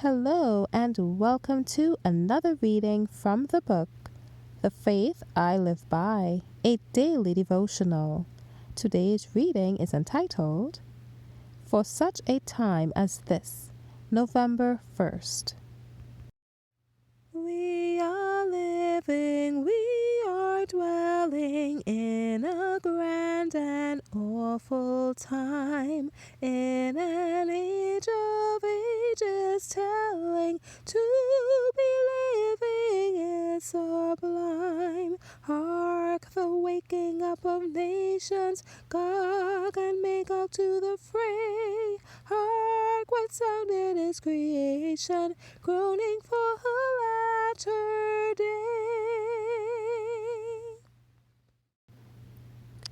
Hello and welcome to another reading from the book, The Faith I Live By, a daily devotional. Today's reading is entitled, For Such a Time as This, November 1st. We are living, we are dwelling in a grand and awful time, in an age of ages telling, to be living is sublime. Hark the waking up of nations, Gog and Magog to the fray. Hark what sound in His creation, groaning for a latter day.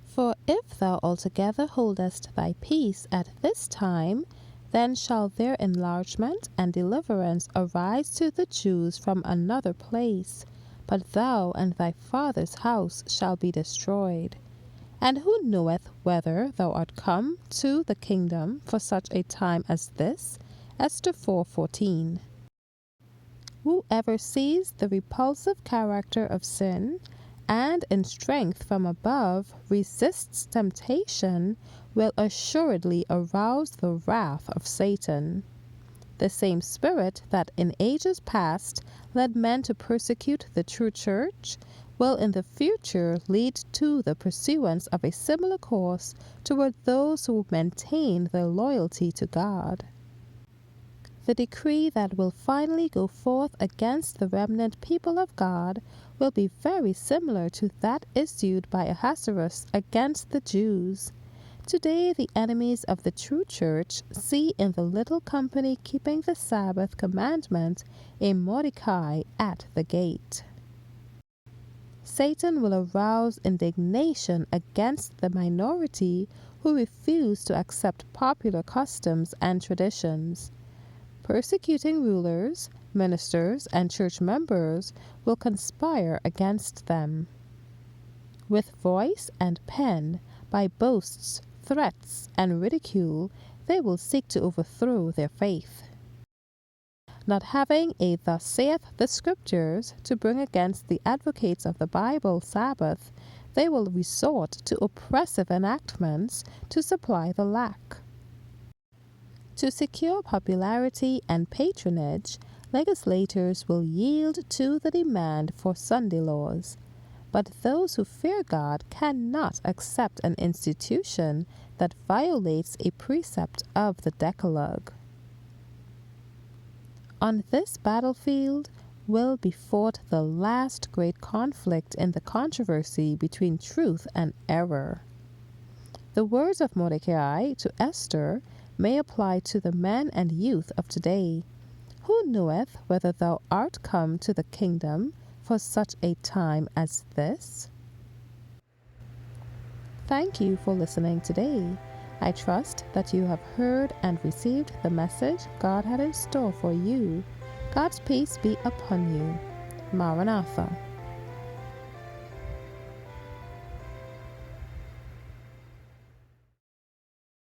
For if thou altogether holdest thy peace at this time, then shall their enlargement and deliverance arise to the Jews from another place, but thou and thy father's house shall be destroyed. And who knoweth whether thou art come to the kingdom for such a time as this? Esther 4:14. Whoever sees the repulsive character of sin, and in strength from above resists temptation, will assuredly arouse the wrath of Satan. The same spirit that in ages past led men to persecute the true church will in the future lead to the pursuance of a similar course toward those who maintain their loyalty to God. The decree that will finally go forth against the remnant people of God will be very similar to that issued by Ahasuerus against the Jews. Today the enemies of the true church see in the little company keeping the Sabbath commandment a Mordecai at the gate. Satan will arouse indignation against the minority who refuse to accept popular customs and traditions. Persecuting rulers, ministers, and church members will conspire against them. With voice and pen, by boasts, threats, and ridicule, they will seek to overthrow their faith. Not having a "Thus saith the Scriptures" to bring against the advocates of the Bible Sabbath, they will resort to oppressive enactments to supply the lack. To secure popularity and patronage, legislators will yield to the demand for Sunday laws. But those who fear God cannot accept an institution that violates a precept of the Decalogue. On this battlefield will be fought the last great conflict in the controversy between truth and error. The words of Mordecai to Esther may apply to the men and youth of today. Who knoweth whether thou art come to the kingdom for such a time as this? Thank you for listening today. I trust that you have heard and received the message God had in store for you. God's peace be upon you. Maranatha.